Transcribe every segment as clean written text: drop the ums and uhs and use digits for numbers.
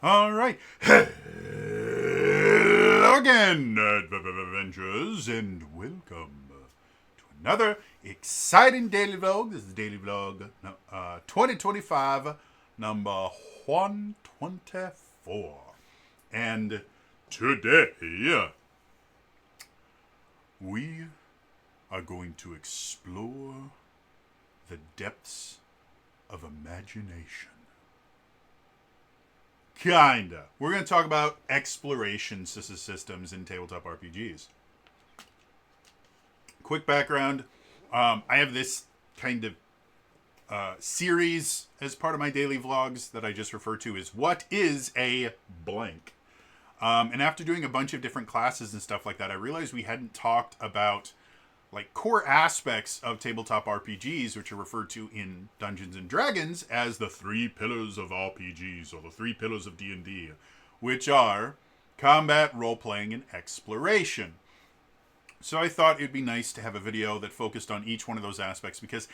All right. Hello again, adventurers, and welcome to another exciting daily vlog. This is Daily Vlog 2025, number 124. And today, we are going to explore the depths of imagination. Kinda. We're going to talk about exploration systems in tabletop RPGs. Quick background. I have this kind of series as part of my daily vlogs that I just refer to as What is a Blank? And after doing a bunch of different classes and stuff like that, I realized we hadn't talked about like core aspects of tabletop RPGs, which are referred to in Dungeons and Dragons as the three pillars of RPGs, or the three pillars of D&D, which are combat, role-playing, and exploration. So I thought it'd be nice to have a video that focused on each one of those aspects, because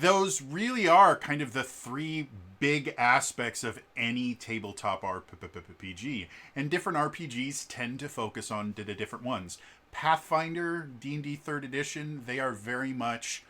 those really are kind of the three big aspects of any tabletop RPG, and different RPGs tend to focus on the different ones. Pathfinder, D&D 3rd edition, they are very much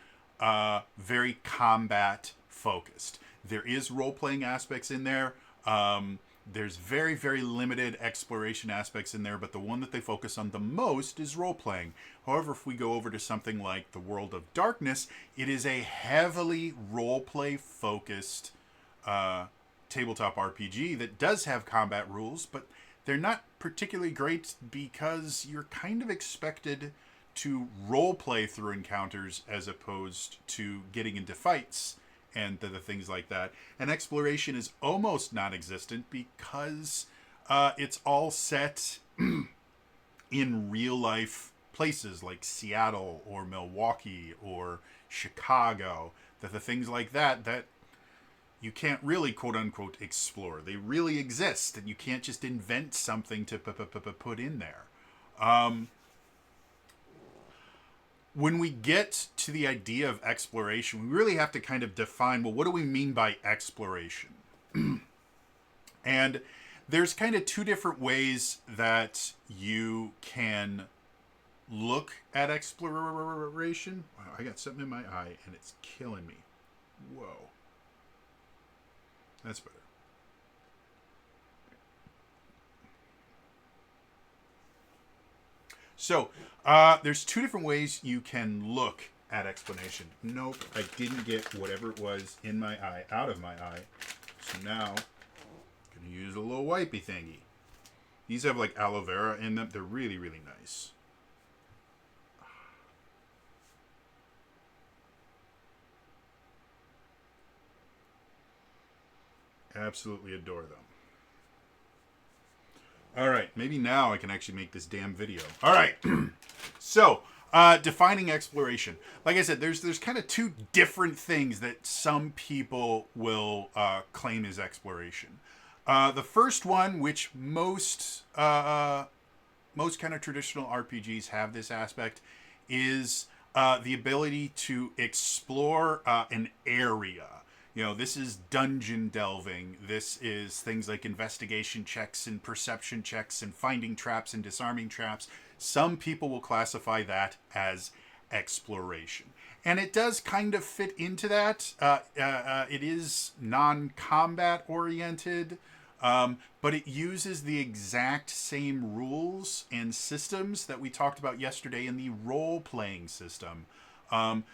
very combat focused. There is role-playing aspects in there. There's very, very limited exploration aspects in there, but the one that they focus on the most is role-playing. However, if we go over to something like the World of Darkness, it is a heavily role-play focused tabletop RPG that does have combat rules, but they're not particularly great because you're kind of expected to role play through encounters as opposed to getting into fights and the things like that. And exploration is almost non-existent because it's all set in real life places like Seattle or Milwaukee or Chicago. The things like that you can't really quote unquote explore. They really exist, and you can't just invent something to put in there. When we get to the idea of exploration, we really have to kind of define, well, what do we mean by exploration? And there's kind of two different ways that you can look at exploration. Wow, I got something in my eye and it's killing me. Whoa. That's better. So, there's two different ways you can look at explanation. Nope, I didn't get whatever it was in my eye out of my eye. So now, I'm going to use a little wipey thingy. These have like aloe vera in them. They're really, really nice. Absolutely adore them. All right, maybe now I can actually make this damn video. All right, so defining exploration. Like I said, there's kind of two different things that some people will claim as exploration. The first one, which most kind of traditional RPGs have this aspect, is the ability to explore an area. You know, this is dungeon delving. This is things like investigation checks and perception checks and finding traps and disarming traps. Some people will classify that as exploration. And it does kind of fit into that. It is non-combat oriented, but it uses the exact same rules and systems that we talked about yesterday in the role-playing system.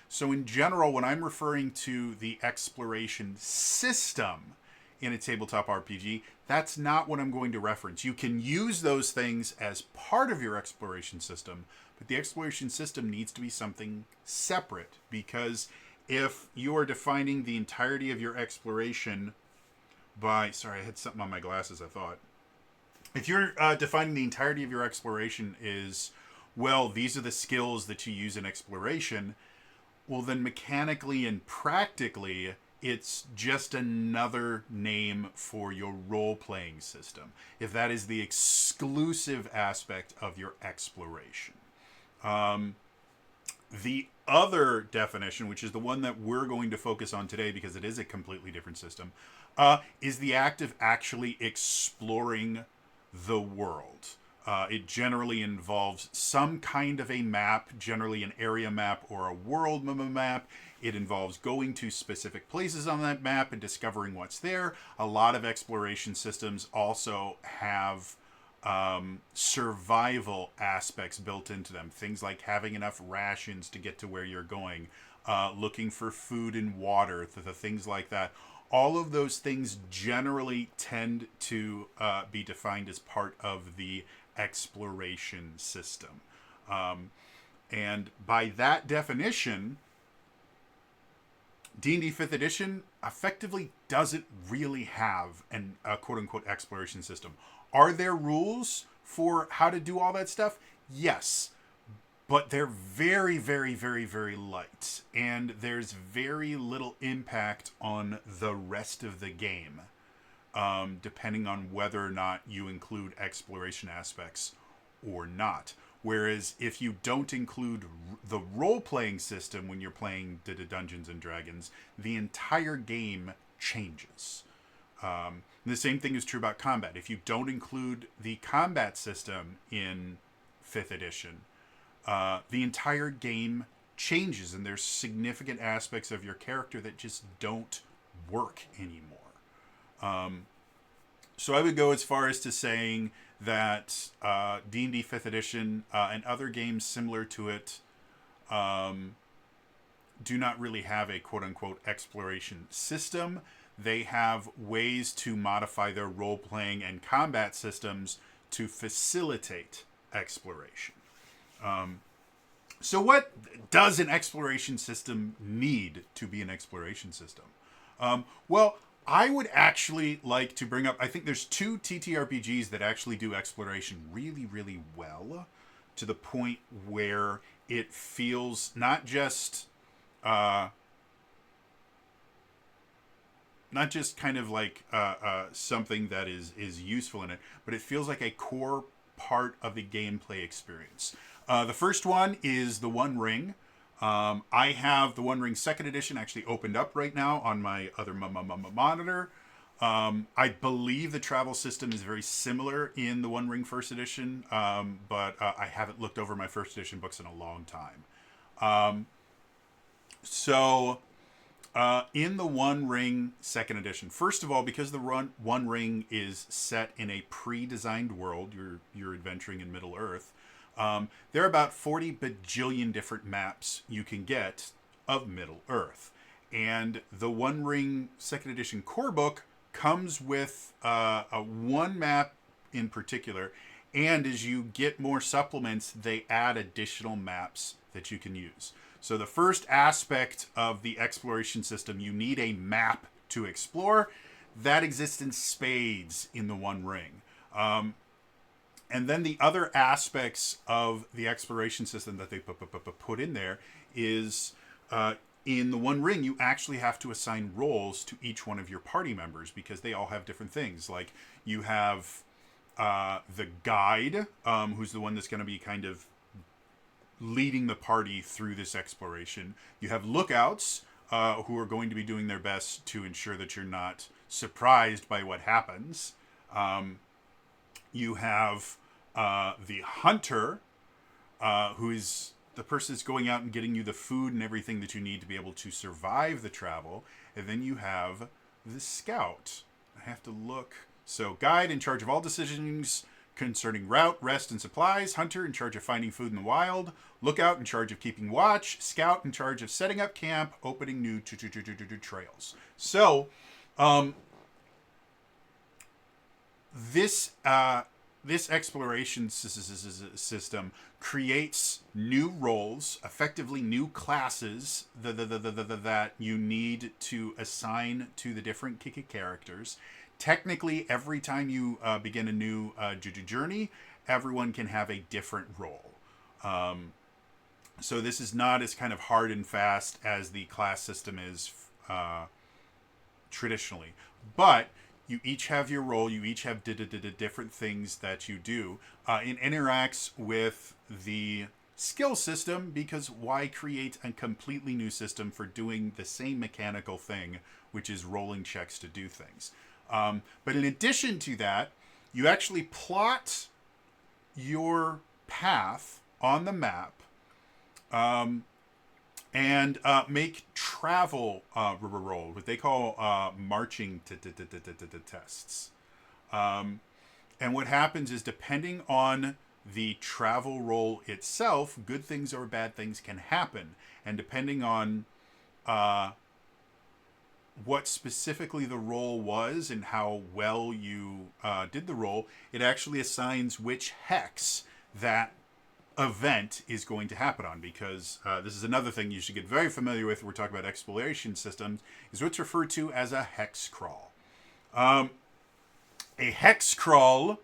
So in general, when I'm referring to the exploration system in a tabletop RPG, that's not what I'm going to reference. You can use those things as part of your exploration system, but the exploration system needs to be something separate, because if you are defining the entirety of your exploration by... Sorry, I had something on my glasses, I thought. If you're defining the entirety of your exploration is, well, these are the skills that you use in exploration, well, then mechanically and practically, it's just another name for your role-playing system, if that is the exclusive aspect of your exploration. The other definition, which is the one that we're going to focus on today because it is a completely different system, is the act of actually exploring the world. It generally involves some kind of a map, generally an area map or a world map. It involves going to specific places on that map and discovering what's there. A lot of exploration systems also have survival aspects built into them. Things like having enough rations to get to where you're going, looking for food and water, the things like that. All of those things generally tend to be defined as part of the exploration system. And by that definition, D&D 5th edition effectively doesn't really have a quote-unquote exploration system. Are there rules for how to do all that stuff? Yes. But they're very, very, very, very light. And there's very little impact on the rest of the game, depending on whether or not you include exploration aspects or not. Whereas if you don't include the role-playing system when you're playing Dungeons and Dragons, the entire game changes. The same thing is true about combat. If you don't include the combat system in 5th edition, the entire game changes, and there's significant aspects of your character that just don't work anymore. So I would go as far as to saying that D&D 5th edition and other games similar to it do not really have a quote-unquote exploration system. They have ways to modify their role-playing and combat systems to facilitate exploration. So what does an exploration system need to be an exploration system? Well, I would actually like to bring up, I think there's 2 TTRPGs that actually do exploration really, really well, to the point where it feels not just kind of like something that is useful in it, but it feels like a core part of the gameplay experience. The first one is The One Ring. I have The One Ring 2nd edition actually opened up right now on my other monitor. I believe the travel system is very similar in The One Ring 1st edition, but I haven't looked over my 1st edition books in a long time. In The One Ring 2nd edition, first of all, because the One Ring is set in a pre-designed world, you're adventuring in Middle Earth, there are about 40 bajillion different maps you can get of Middle Earth. And the One Ring 2nd edition core book comes with a one map in particular, and as you get more supplements, they add additional maps that you can use. So the first aspect of the exploration system, you need a map to explore. That exists in spades in the One Ring. And then the other aspects of the exploration system that they put in there is in the One Ring, you actually have to assign roles to each one of your party members because they all have different things. Like you have the guide, who's the one that's going to be kind of leading the party through this exploration. You have lookouts, who are going to be doing their best to ensure that you're not surprised by what happens. You have the hunter, who is the person that's going out and getting you the food and everything that you need to be able to survive the travel. And then you have the scout. I have to look. So guide in charge of all decisions concerning route, rest, and supplies. Hunter in charge of finding food in the wild. Lookout in charge of keeping watch. Scout in charge of setting up camp, opening new trails. So, this exploration system creates new roles, effectively new classes that you need to assign to the different characters. Technically, every time you begin a new journey, everyone can have a different role. So this is not as kind of hard and fast as the class system is traditionally. But you each have your role. You each have different things that you do. It interacts with the skill system, because why create a completely new system for doing the same mechanical thing, which is rolling checks to do things. But in addition to that, you actually plot your path on the map, and make travel roll, what they call marching tests. And what happens is, depending on the travel roll itself, good things or bad things can happen. And depending on what specifically the roll was and how well you did the roll, it actually assigns which hex that event is going to happen on. Because this is another thing you should get very familiar with. We're talking about exploration systems, is what's referred to as a hex crawl. A hex crawl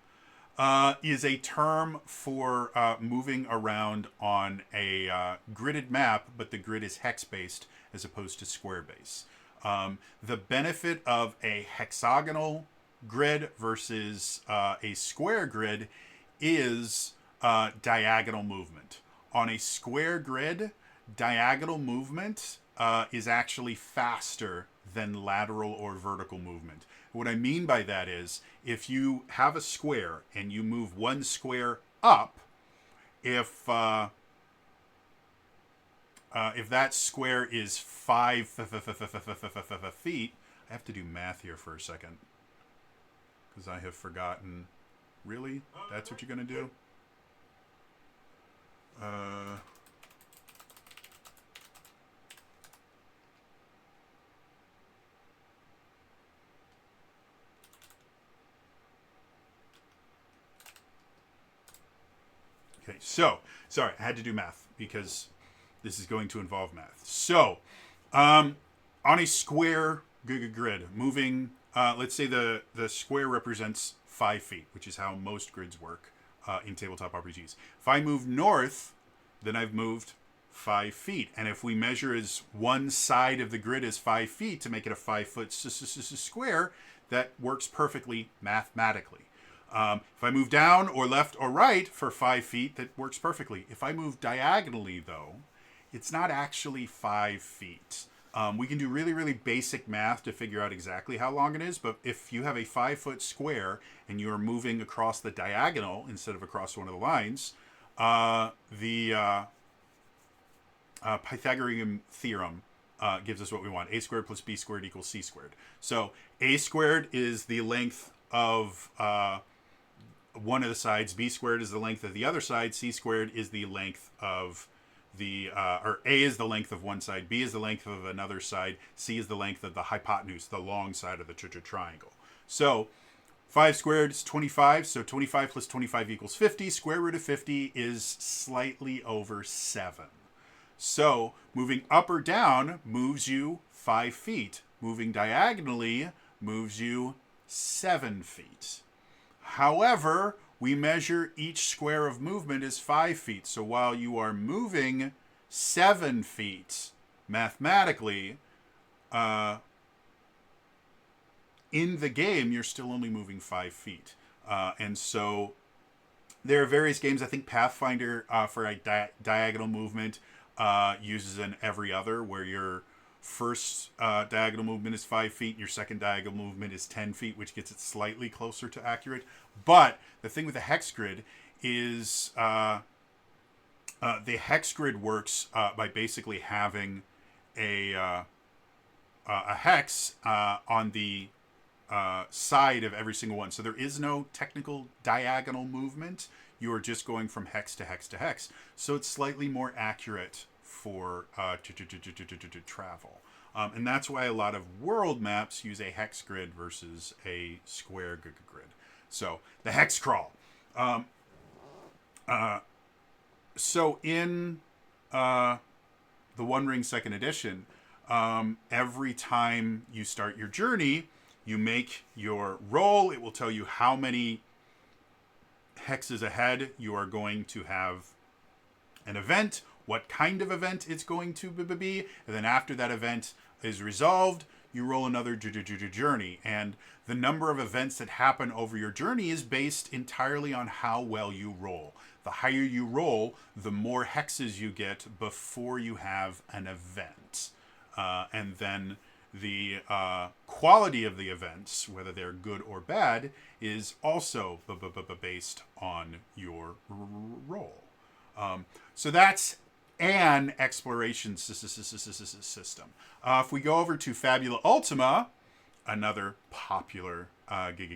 is a term for moving around on a gridded map, but the grid is hex-based as opposed to square-based. The benefit of a hexagonal grid versus a square grid is diagonal movement. On a square grid, diagonal movement is actually faster than lateral or vertical movement. What I mean by that is, if you have a square and you move one square up, if that square is 5 feet, I have to do math here for a second because I have forgotten. Really? That's what you're going to do? Okay, so, sorry, I had to do math because this is going to involve math. So, on a square grid, moving, let's say the square represents 5 feet, which is how most grids work in tabletop RPGs. If I move north, then I've moved 5 feet. And if we measure as one side of the grid as 5 feet to make it a 5-foot square, that works perfectly mathematically. If I move down or left or right for 5 feet, that works perfectly. If I move diagonally, though, it's not actually 5 feet. We can do really, really basic math to figure out exactly how long it is, but if you have a 5-foot square and you are moving across the diagonal instead of across one of the lines, the Pythagorean theorem gives us what we want. A squared plus B squared equals C squared. So A squared is the length of one of the sides, B squared is the length of the other side, C squared is the length of the, or A is the length of one side, B is the length of another side, C is the length of the hypotenuse, the long side of the triangle. So 5 squared is 25, so 25 plus 25 equals 50. Square root of 50 is slightly over 7. So moving up or down moves you 5 feet. Moving diagonally moves you 7 feet. However, we measure each square of movement as 5 feet. So while you are moving 7 feet mathematically, in the game, you're still only moving 5 feet. And so there are various games. I think Pathfinder for a diagonal movement uses an every other, where your first diagonal movement is 5 feet, and your second diagonal movement is 10 feet, which gets it slightly closer to accurate. But the thing with the hex grid is the hex grid works by basically having a hex on the side of every single one. So there is no technical diagonal movement. You are just going from hex to hex to hex. So it's slightly more accurate for travel. And that's why a lot of world maps use a hex grid versus a square grid. So the hex crawl. So in the One Ring second edition, every time you start your journey, you make your roll. It will tell you how many hexes ahead you are going to have an event, what kind of event it's going to be, and then after that event is resolved, you roll another journey. And the number of events that happen over your journey is based entirely on how well you roll. The higher you roll, the more hexes you get before you have an event. And then the quality of the events, whether they're good or bad, is also based on your roll. So that's an exploration system. If we go over to Fabula Ultima, another popular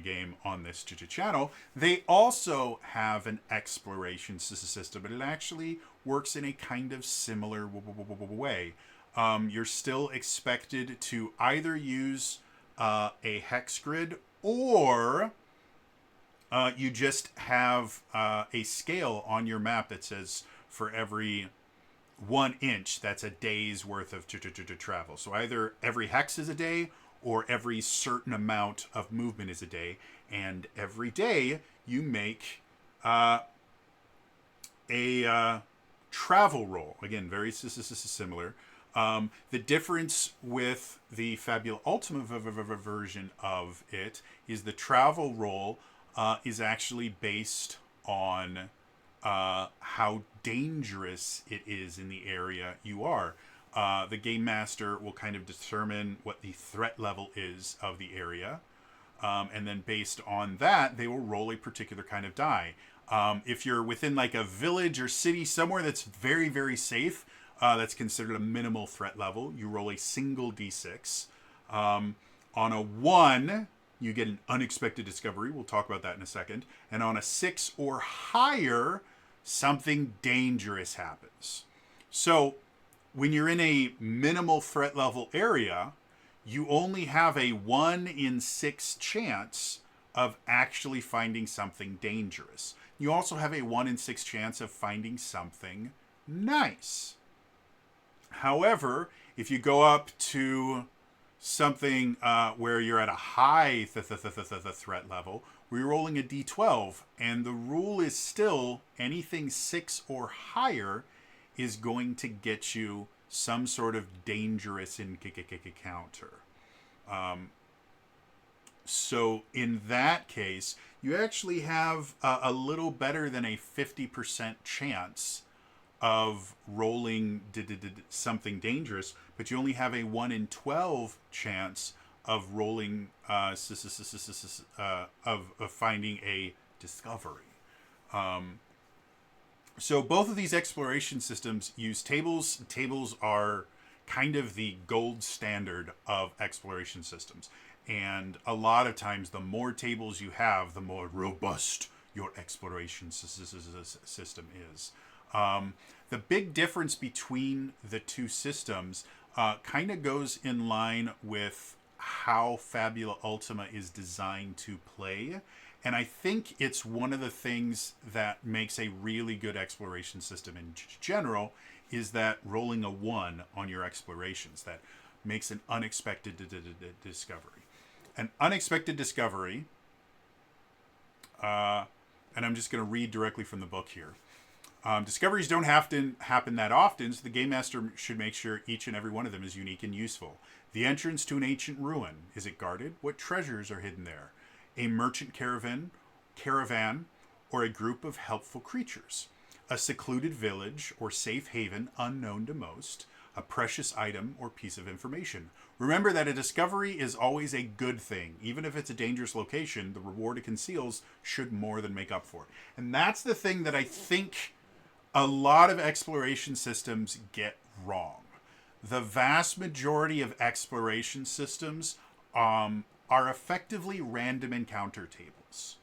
game on this channel, they also have an exploration system, but it actually works in a kind of similar way. You're still expected to either use a hex grid, or you just have a scale on your map that says for every 1 inch, that's a day's worth of travel. So either every hex is a day, or every certain amount of movement is a day. And every day you make a travel roll. Again, very similar. The difference with the Fabula Ultima version of it is the travel roll is actually based on how dangerous it is in the area you are. The game master will kind of determine what the threat level is of the area. And then based on that, they will roll a particular kind of die. If you're within like a village or city somewhere that's very, very safe, that's considered a minimal threat level, you roll a single d6. On a 1, you get an unexpected discovery. We'll talk about that in a second. And on a 6 or higher, something dangerous happens. So when you're in a minimal threat level area, you only have a 1 in 6 chance of actually finding something dangerous. You also have a 1 in 6 chance of finding something nice. However, if you go up to something where you're at a high threat level, we're rolling a d12, and the rule is still anything 6 or higher is going to get you some sort of dangerous encounter. So in that case, you actually have a little better than a 50% chance of rolling something dangerous, but you only have a 1 in 12 chance of rolling of finding a discovery. So both of these exploration systems use tables. Tables are kind of the gold standard of exploration systems. And a lot of times, the more tables you have, the more robust your exploration system is. The big difference between the two systems kind of goes in line with how Fabula Ultima is designed to play. And I think it's one of the things that makes a really good exploration system in general is that rolling a 1 on your explorations. That makes an unexpected discovery. An unexpected discovery, and I'm just going to read directly from the book here. Discoveries don't have to happen that often, so the game master should make sure each and every one of them is unique and useful. The entrance to an ancient ruin. Is it guarded? What treasures are hidden there? A merchant caravan, or a group of helpful creatures. A secluded village or safe haven unknown to most. A precious item or piece of information. Remember that a discovery is always a good thing. Even if it's a dangerous location, the reward it conceals should more than make up for it. And that's the thing that I think a lot of exploration systems get wrong. The vast majority of exploration systems are effectively random encounter tables,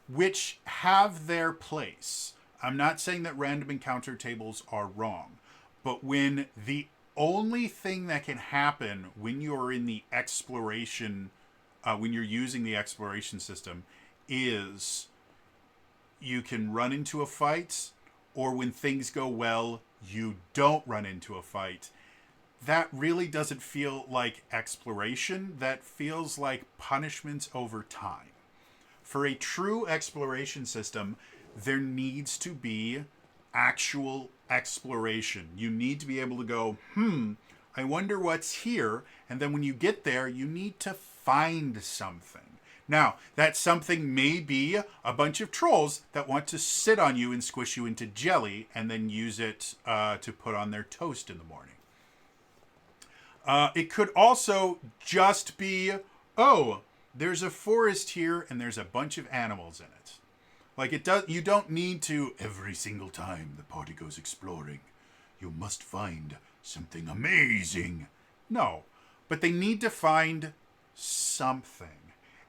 which have their place. I'm not saying that random encounter tables are wrong, but when the only thing that can happen when you're in the exploration, when you're using the exploration system, is you can run into a fight, or when things go well, you don't run into a fight. That really doesn't feel like exploration. That feels like punishments over time. For a true exploration system, there needs to be actual exploration. You need to be able to go, I wonder what's here. And then when you get there, you need to find something. Now, that something may be a bunch of trolls that want to sit on you and squish you into jelly and then use it to put on their toast in the morning. It could also just be, oh, there's a forest here and there's a bunch of animals in it. Like it does, you don't need to every single time the party goes exploring, you must find something amazing. No, but they need to find something.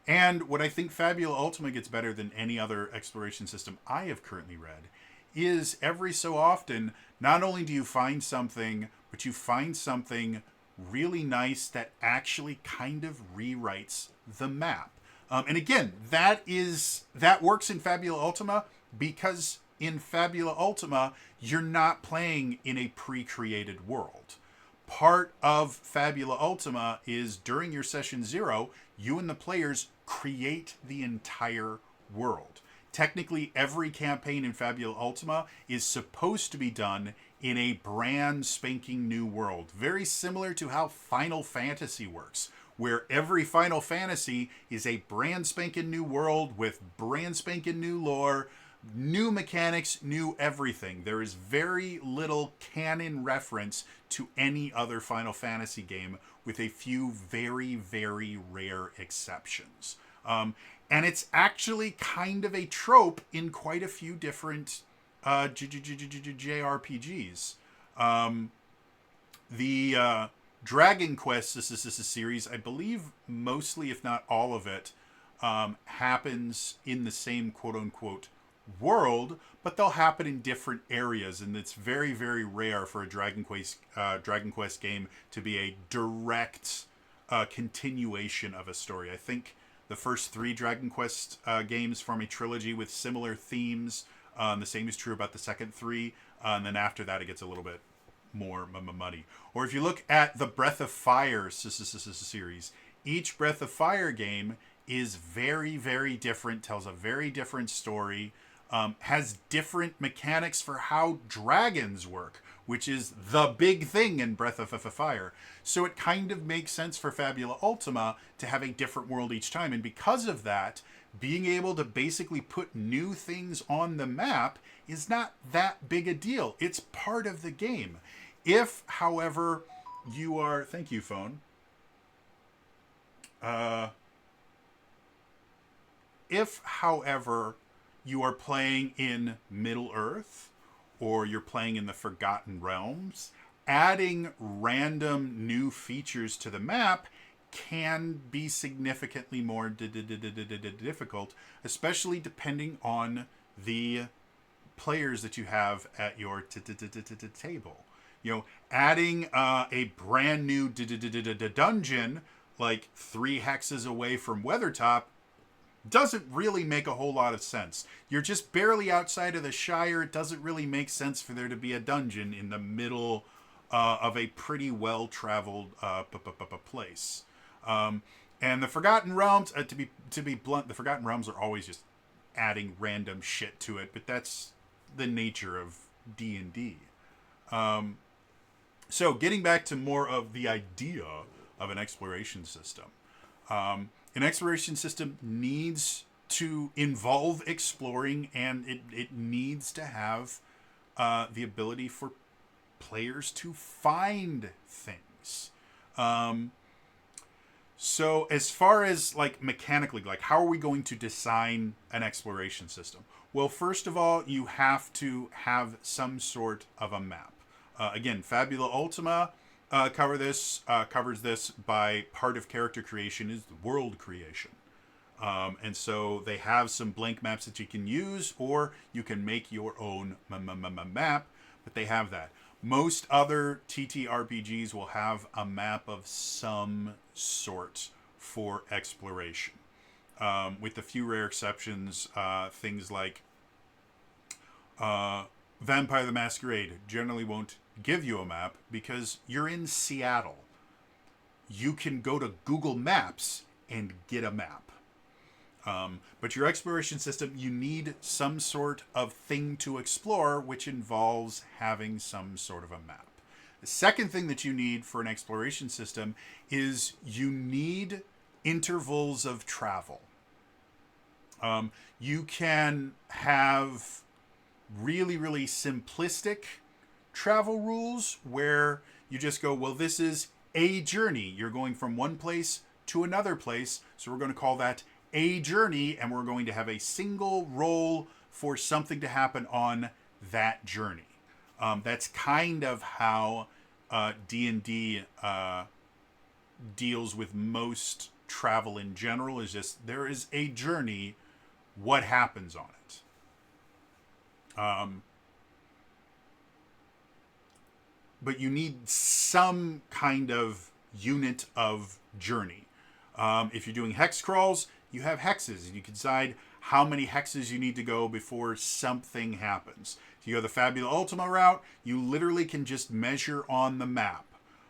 And what I think Fabula Ultima gets better than any other exploration system I have currently read is every so often, not only do you find something, but you find something really nice that actually kind of rewrites the map. And again, that works in Fabula Ultima because in Fabula Ultima, you're not playing in a pre-created world. Part of Fabula Ultima is during your session 0, you and the players create the entire world. Technically, every campaign in Fabula Ultima is supposed to be done in a brand spanking new world. Very similar to how Final Fantasy works, where every Final Fantasy is a brand spanking new world with brand spanking new lore, new mechanics, new everything. There is very little canon reference to any other Final Fantasy game, with a few very, very rare exceptions. And it's actually kind of a trope in quite a few different JRPGs. The Dragon Quest series, I believe mostly, if not all of it, happens in the same quote-unquote world, but they'll happen in different areas, and it's very, very rare for a Dragon Quest game to be a direct continuation of a story. I think the first 3 Dragon Quest games form a trilogy with similar themes. The same is true about the second 3, and then after that it gets a little bit more muddy. Or if you look at the Breath of Fire series, each Breath of Fire game is very, very different, tells a very different story, has different mechanics for how dragons work, which is the big thing in Breath of Fire. So it kind of makes sense for Fabula Ultima to have a different world each time. And because of that, being able to basically put new things on the map is not that big a deal. It's part of the game. If, however, you are... Thank you, phone. If, however, you are playing in Middle-earth, or you're playing in the Forgotten Realms, adding random new features to the map can be significantly more difficult, especially depending on the players that you have at your table. You know, adding a brand new dungeon like 3 hexes away from Weathertop doesn't really make a whole lot of sense. You're just barely outside of the Shire. It doesn't really make sense for there to be a dungeon in the middle of a pretty well-traveled place. And the Forgotten Realms, to be blunt, the Forgotten Realms are always just adding random shit to it, but that's the nature of D&D. So getting back to more of the idea of an exploration system. An exploration system needs to involve exploring, and it needs to have the ability for players to find things. So as far as like mechanically, like how are we going to design an exploration system? Well, first of all, you have to have some sort of a map. Again, Fabula Ultima covers this by part of character creation is world creation. And so they have some blank maps that you can use, or you can make your own map, but they have that. Most other TTRPGs will have a map of some sort for exploration. With a few rare exceptions, things like Vampire the Masquerade generally won't give you a map because you're in Seattle. You can go to Google Maps and get a map. But your exploration system, you need some sort of thing to explore, which involves having some sort of a map. The second thing that you need for an exploration system is you need intervals of travel. You can have really, really simplistic travel rules where you just go, well, this is a journey. You're going from one place to another place. So we're going to call that a journey, and we're going to have a single roll for something to happen on that journey. That's kind of how D&D deals with most travel in general, is just there is a journey, what happens on it. But you need some kind of unit of journey. If you're doing hex crawls, you have hexes, and you can decide how many hexes you need to go before something happens. If you go the Fabula Ultima route, you literally can just measure on the map.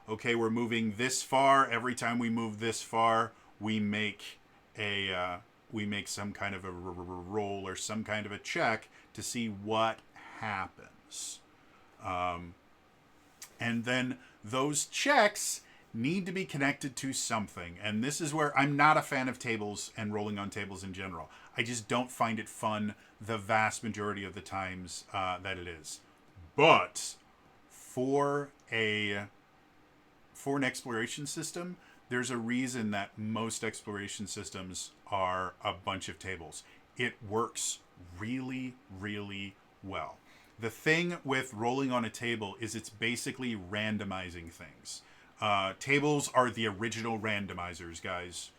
Okay, we're moving this far. Every time we move this far, we make some kind of a roll or some kind of a check to see what happens. And then those checks need to be connected to something. And this is where I'm not a fan of tables and rolling on tables in general. I just don't find it fun the vast majority of the times that it is. But for an exploration system, there's a reason that most exploration systems are a bunch of tables. It works really, really well. The thing with rolling on a table is it's basically randomizing things. Tables are the original randomizers, guys.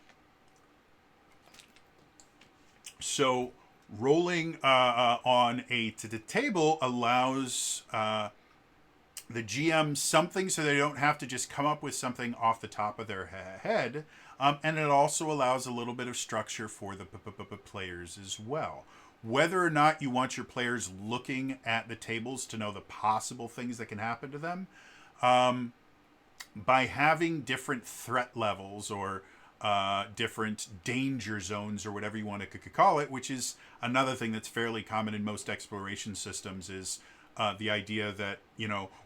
So rolling on a table allows the GM something so they don't have to just come up with something off the top of their head. And it also allows a little bit of structure for the players as well. Whether or not you want your players looking at the tables to know the possible things that can happen to them, by having different threat levels or different danger zones or whatever you want to call it, which is another thing that's fairly common in most exploration systems, is the idea that,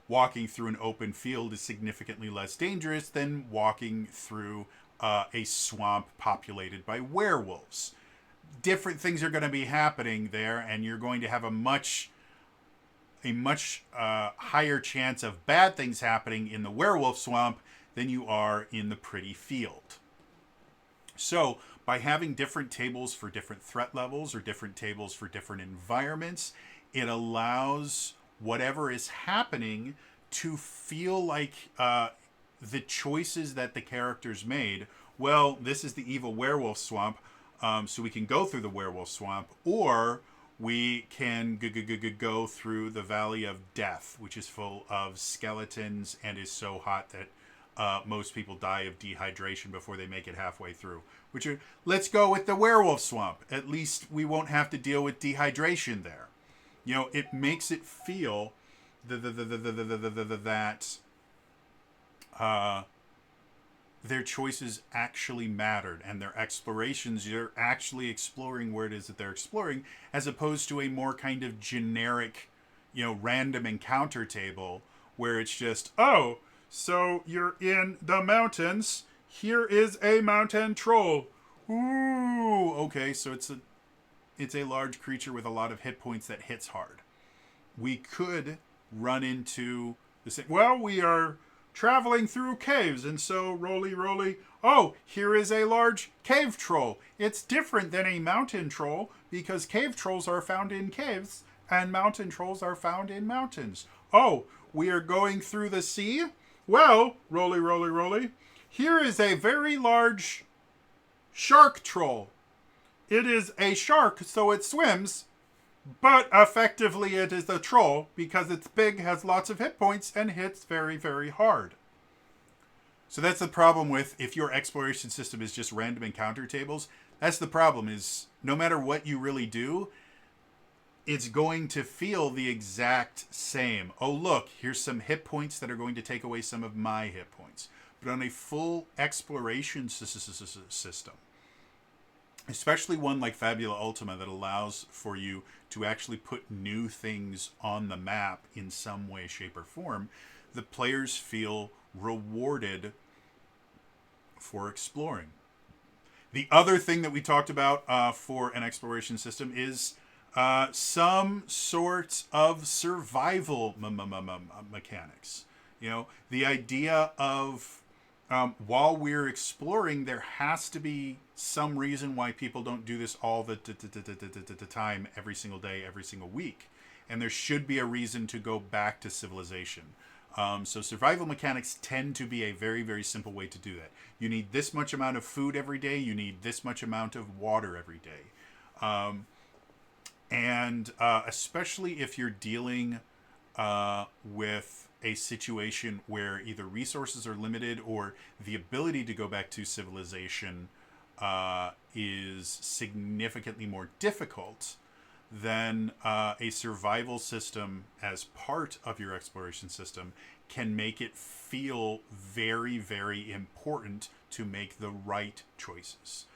walking through an open field is significantly less dangerous than walking through a swamp populated by werewolves. Different things are going to be happening there, and you're going to have a much higher chance of bad things happening in the werewolf swamp than you are in the pretty field. So by having different tables for different threat levels or different tables for different environments, it allows whatever is happening to feel like the choices that the characters made. Well, this is the evil werewolf swamp, so we can go through the werewolf swamp, or we can go through the Valley of Death, which is full of skeletons and is so hot that most people die of dehydration before they make it halfway through. Let's go with the werewolf swamp. At least we won't have to deal with dehydration there. It makes it feel that their choices actually mattered, and their explorations, you're actually exploring where it is that they're exploring, as opposed to a more kind of generic, random encounter table where it's just, oh, so you're in the mountains, here is a mountain troll. Ooh, okay, so it's a large creature with a lot of hit points that hits hard. We could run into this. Well, we are traveling through caves, and so roly, oh, here is a large cave troll. It's different than a mountain troll because cave trolls are found in caves and mountain trolls are found in mountains. Oh, we are going through the sea? Well, roly, here is a very large shark troll. It is a shark, so it swims, but effectively it is a troll because it's big, has lots of hit points, and hits very, very hard. So that's the problem with, if your exploration system is just random encounter tables, that's the problem, is no matter what you really do, it's going to feel the exact same. Oh, look, here's some hit points that are going to take away some of my hit points. But on a full exploration system, especially one like Fabula Ultima that allows for you to actually put new things on the map in some way, shape, or form, the players feel rewarded for exploring. The other thing that we talked about for an exploration system is some sort of survival mechanics. You know, the idea of while we're exploring, there has to be some reason why people don't do this all the time, every single day, every single week. And there should be a reason to go back to civilization. So survival mechanics tend to be a very, very simple way to do that. You need this much amount of food every day. You need this much amount of water every day. And especially if you're dealing with a situation where either resources are limited or the ability to go back to civilization is significantly more difficult, then a survival system as part of your exploration system can make it feel very, very important to make the right choices.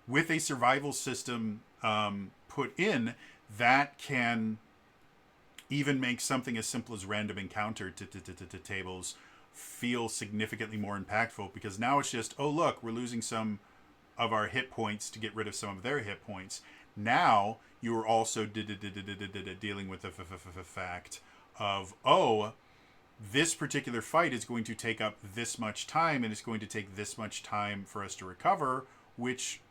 With a survival system put in, that can even make something as simple as random encounter tables feel significantly more impactful, because now it's just, oh look, we're losing some of our hit points to get rid of some of their hit points. Now you are also dealing with the fact of, oh, this particular fight is going to take up this much time, and it's going to take this much time for us to recover, which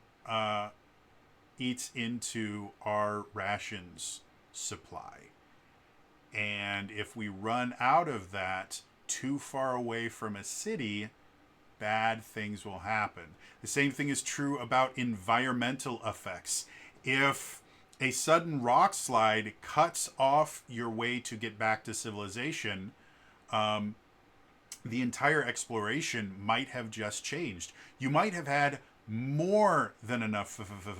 eats into our rations supply. And if we run out of that too far away from a city, bad things will happen. The same thing is true about environmental effects. If a sudden rock slide cuts off your way to get back to civilization, the entire exploration might have just changed. You might have had more than enough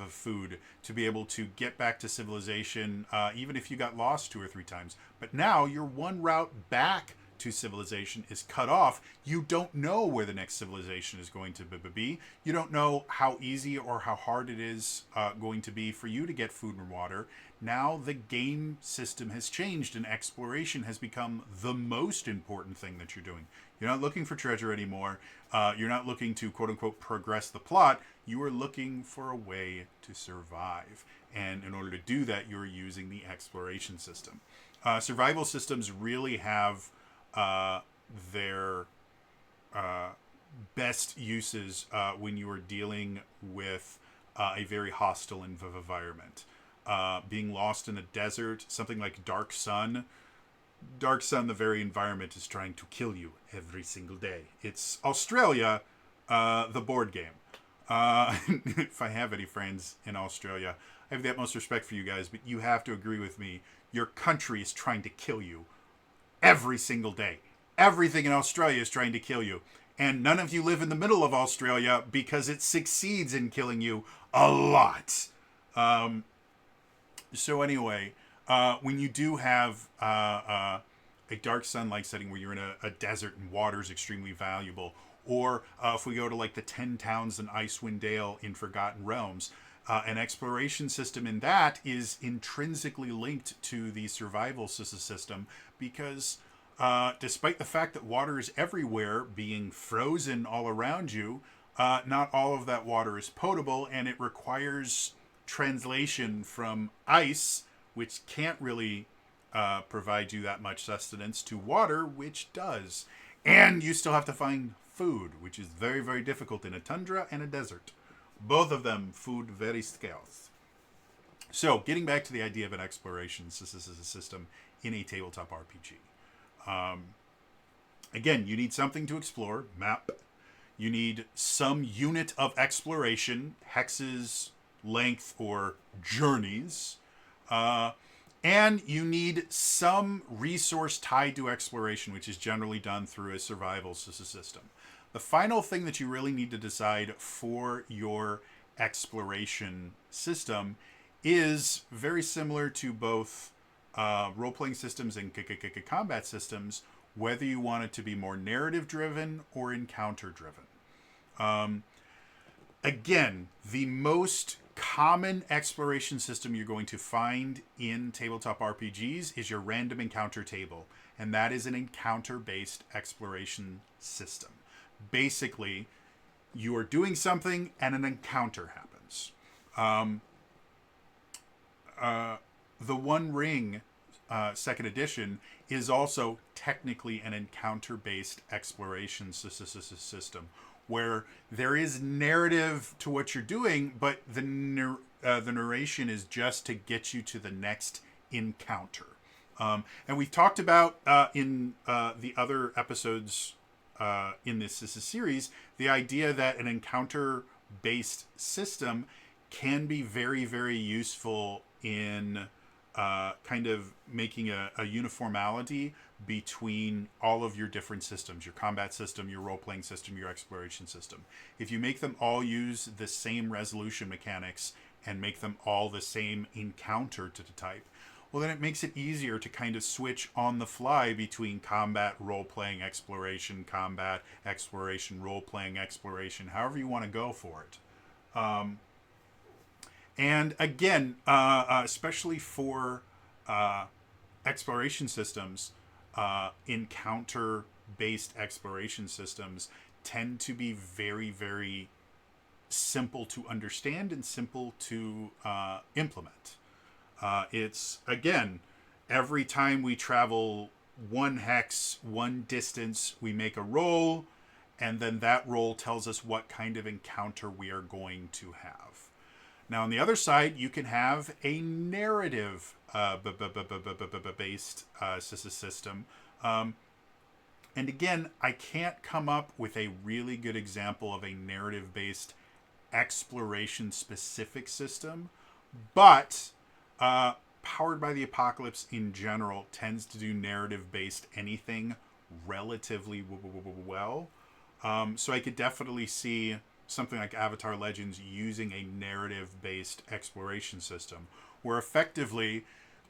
food to be able to get back to civilization, even if you got lost 2 or 3 times. But now your one route back to civilization is cut off. You don't know where the next civilization is going to be. You don't know how easy or how hard it is going to be for you to get food and water. Now the game system has changed, and exploration has become the most important thing that you're doing. You're not looking for treasure anymore. You're not looking to, quote unquote, progress the plot. You are looking for a way to survive. And in order to do that, you're using the exploration system. Survival systems really have their best uses when you are dealing with a very hostile environment. Being lost in a desert, something like Dark Sun. Dark Sun, the very environment, is trying to kill you every single day. It's Australia, the board game. If I have any friends in Australia, I have the utmost respect for you guys, but you have to agree with me. Your country is trying to kill you every single day. Everything in Australia is trying to kill you. And none of you live in the middle of Australia because it succeeds in killing you a lot. So anyway, when you do have a Dark Sun-like setting where you're in a desert and water is extremely valuable, or if we go to like the 10 towns in Icewind Dale in Forgotten Realms, an exploration system in that is intrinsically linked to the survival system, because despite the fact that water is everywhere, being frozen all around you, not all of that water is potable, and it requires translation from ice, which can't really provide you that much sustenance, to water, which does. And you still have to find food, which is very, very difficult in a tundra and a desert. Both of them, food very scarce. So, getting back to the idea of an exploration system in a tabletop RPG. Again, you need something to explore, map. You need some unit of exploration, hexes, length, or journeys. And you need some resource tied to exploration, which is generally done through a survival system. The final thing that you really need to decide for your exploration system is very similar to both role-playing systems and combat systems, whether you want it to be more narrative-driven or encounter-driven. Again, the most common exploration system you're going to find in tabletop RPGs is your random encounter table, and that is an encounter-based exploration system. Basically, you are doing something and an encounter happens. The One Ring second edition is also technically an encounter-based exploration system, where there is narrative to what you're doing, but the narration is just to get you to the next encounter. And we've talked about in the other episodes in this series, the idea that an encounter-based system can be very, very useful in kind of making a uniformity between all of your different systems, your combat system, your role-playing system, your exploration system. If you make them all use the same resolution mechanics and make them all the same encounter to the type, well, then it makes it easier to kind of switch on the fly between combat, role-playing, exploration, combat, exploration, role-playing, exploration, however you want to go for it. And again, especially for exploration systems, encounter-based exploration systems tend to be very, very simple to understand and simple to implement. It's, again, every time we travel one hex, one distance, we make a roll, and then that roll tells us what kind of encounter we are going to have. Now, on the other side, you can have a narrative based system. And again, I can't come up with a really good example of a narrative-based exploration-specific system, but Powered by the Apocalypse in general tends to do narrative-based anything relatively well. So I could definitely see something like Avatar Legends using a narrative-based exploration system, where effectively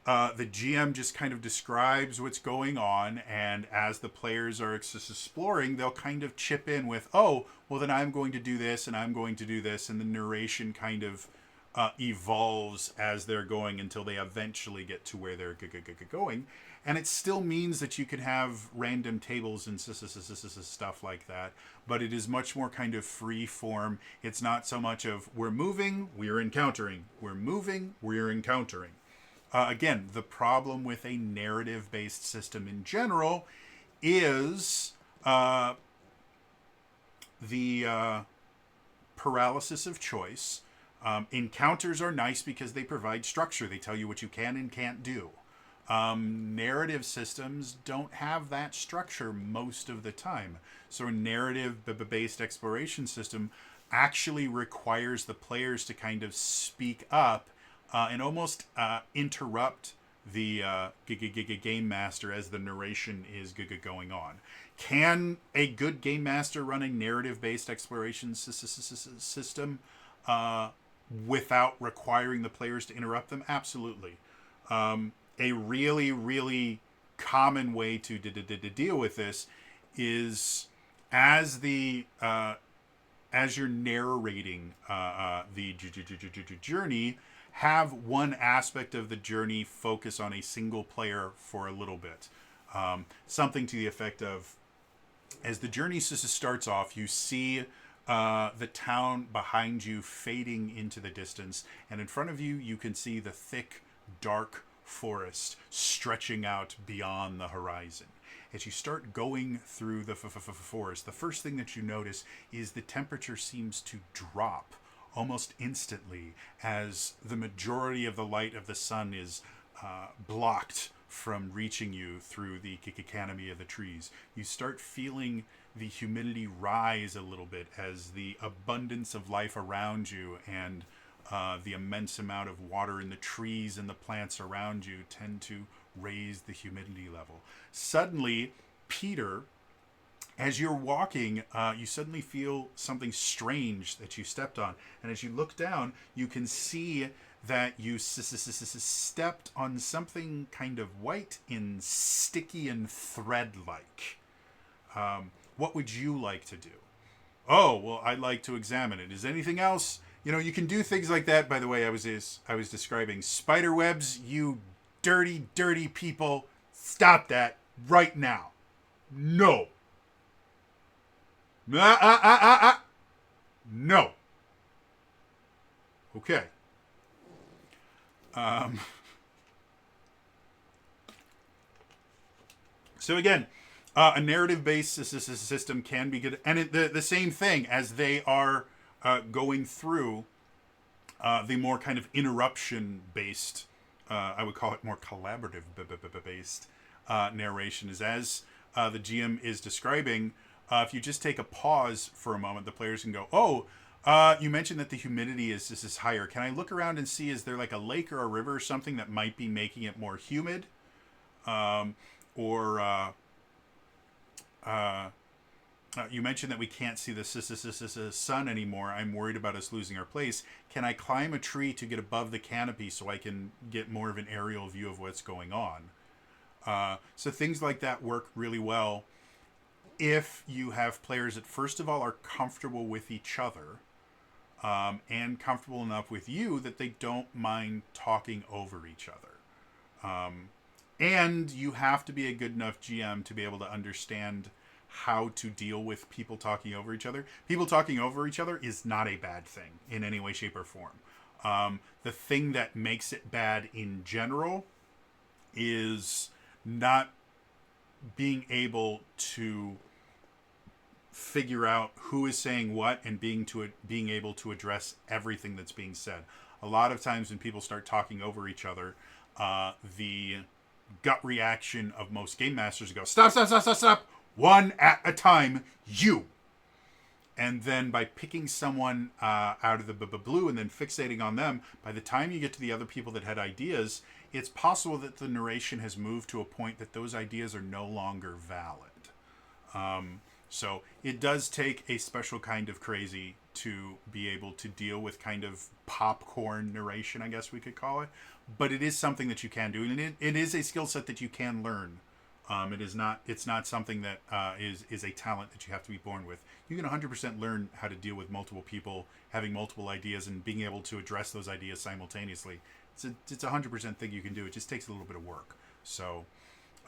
the GM just kind of describes what's going on, and as the players are exploring, they'll kind of chip in with, oh, well, then I'm going to do this, and I'm going to do this, and the narration kind of evolves as they're going until they eventually get to where they're going. And it still means that you can have random tables and stuff like that, but it is much more kind of free form. It's not so much of we're moving, we're encountering. We're moving, we're encountering. Again, the problem with a narrative-based system in general is the paralysis of choice. Encounters are nice because they provide structure. They tell you what you can and can't do. Narrative systems don't have that structure most of the time. So a narrative-based exploration system actually requires the players to kind of speak up and almost interrupt the game master as the narration is going on. Can a good game master run a narrative-based exploration system without requiring the players to interrupt them? Absolutely. A really, really common way to deal with this is as you're narrating the journey, have one aspect of the journey focus on a single player for a little bit. Something to the effect of, as the journey starts off, you see the town behind you fading into the distance, and in front of you, you can see the thick, dark forest stretching out beyond the horizon. As you start going through the forest, the first thing that you notice is the temperature seems to drop almost instantly as the majority of the light of the sun is blocked from reaching you through the canopy of the trees. You start feeling the humidity rise a little bit as the abundance of life around you and the immense amount of water in the trees and the plants around you tend to raise the humidity level. Suddenly, Peter, as you're walking, you suddenly feel something strange that you stepped on. And as you look down, you can see that you stepped on something kind of white and sticky and thread-like. What would you like to do? Oh, well, I'd like to examine it. Is anything else? You know, you can do things like that. By the way, I was describing spider webs. You dirty, dirty people, stop that right now. No. No. Okay. Um, so again, a narrative-based system can be good, and the same thing as they are going through the more kind of interruption-based, I would call it more collaborative-based narration, is as the GM is describing. If you just take a pause for a moment, the players can go, "Oh, you mentioned that the humidity is higher. Can I look around and see, is there like a lake or a river or something that might be making it more humid? Or you mentioned that we can't see the sun anymore. I'm worried about us losing our place. Can I climb a tree to get above the canopy so I can get more of an aerial view of what's going on?" So things like that work really well if you have players that, first of all, are comfortable with each other, and comfortable enough with you that they don't mind talking over each other. And you have to be a good enough GM to be able to understand how to deal with people talking over each other. People talking over each other is not a bad thing in any way, shape, or form. The thing that makes it bad in general is not being able to figure out who is saying what and being able to address everything that's being said. A lot of times when people start talking over each other, the gut reaction of most game masters go, stop, stop, stop, stop, stop, one at a time, you. And then by picking someone out of the blue and then fixating on them, by the time you get to the other people that had ideas, it's possible that the narration has moved to a point that those ideas are no longer valid. So it does take a special kind of crazy to be able to deal with kind of popcorn narration, I guess we could call it. But it is something that you can do, and it is a skill set that you can learn. It's not something that is a talent that you have to be born with. You can 100% learn how to deal with multiple people, having multiple ideas, and being able to address those ideas simultaneously. It's a 100% thing you can do. It just takes a little bit of work. So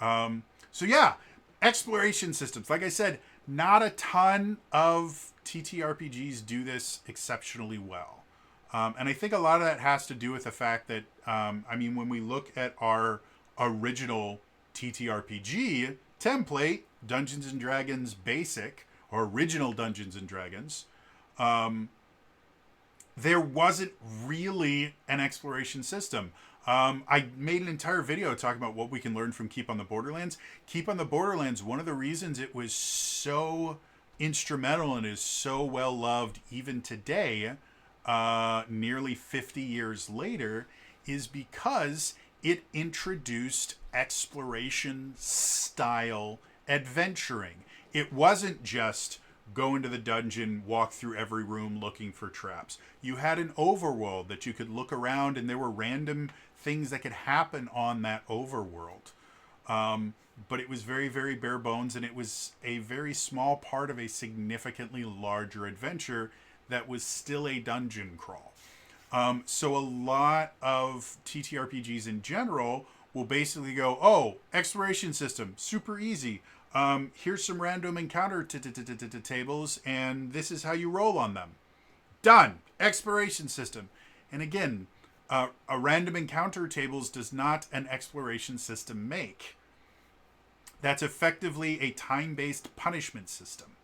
yeah, exploration systems. Like I said, not a ton of TTRPGs do this exceptionally well. And I think a lot of that has to do with the fact that, when we look at our original TTRPG template, Dungeons and Dragons Basic, or original Dungeons and Dragons, there wasn't really an exploration system. I made an entire video talking about what we can learn from Keep on the Borderlands. Keep on the Borderlands, one of the reasons it was so instrumental and is so well loved even today, nearly 50 years later, is because it introduced exploration style adventuring. It wasn't just go into the dungeon, walk through every room looking for traps. You had an overworld that you could look around, and there were random things that could happen on that overworld. But it was very, very bare bones, and it was a very small part of a significantly larger adventure that was still a dungeon crawl. So a lot of TTRPGs in general will basically go, oh, exploration system, super easy. Here's some random encounter tables, and this is how you roll on them. Done. Exploration system. And again, a random encounter tables does not an exploration system make. That's effectively a time-based punishment system,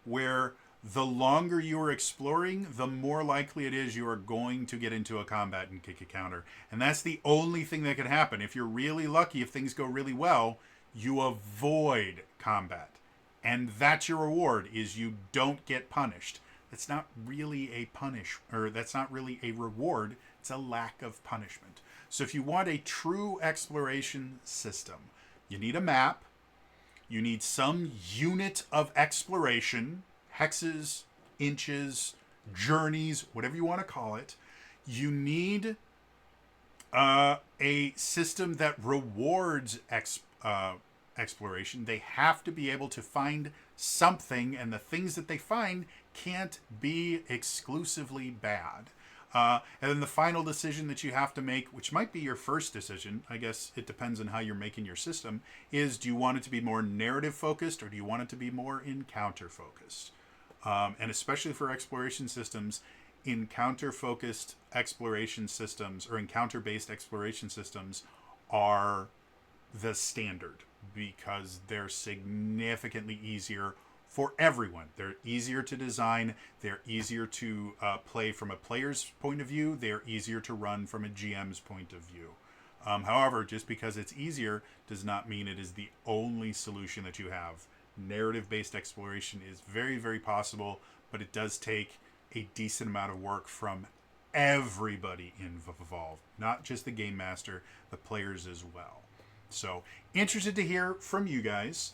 where the longer you are exploring, the more likely it is you are going to get into a combat and kick a counter. And that's the only thing that can happen. If you're really lucky, if things go really well, you avoid combat. And that's your reward, is you don't get punished. That's not really that's not really a reward. It's a lack of punishment. So if you want a true exploration system, you need a map. You need some unit of exploration, hexes, inches, journeys, whatever you want to call it. You need a system that rewards exploration. They have to be able to find something, and the things that they find can't be exclusively bad. And then the final decision that you have to make, which might be your first decision, I guess it depends on how you're making your system, is do you want it to be more narrative focused or do you want it to be more encounter focused? And especially for exploration systems, encounter focused exploration systems or encounter based exploration systems are the standard because they're significantly easier for everyone. They're easier to design. They're easier to play from a player's point of view. They're easier to run from a GM's point of view. However, just because it's easier does not mean it is the only solution that you have. Narrative-based exploration is very, very possible, but it does take a decent amount of work from everybody involved, not just the game master, the players as well. So, interested to hear from you guys.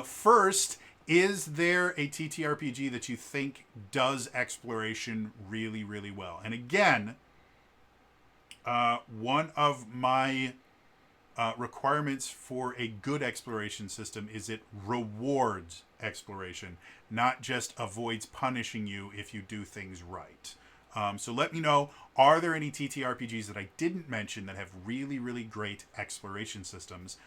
First, is there a TTRPG that you think does exploration really, really well? And again, one of my requirements for a good exploration system is it rewards exploration, not just avoids punishing you if you do things right. So let me know, are there any TTRPGs that I didn't mention that have really, really great exploration systems?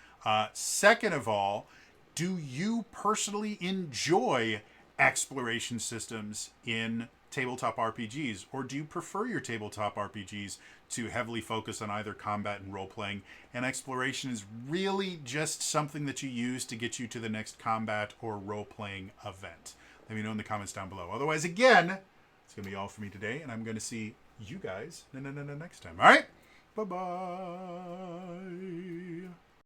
Second of all, do you personally enjoy exploration systems in tabletop RPGs, or do you prefer your tabletop RPGs to heavily focus on either combat and role-playing, and exploration is really just something that you use to get you to the next combat or role-playing event? Let me know in the comments down below. Otherwise, again, it's going to be all for me today, and I'm going to see you guys next time. All right? Bye-bye.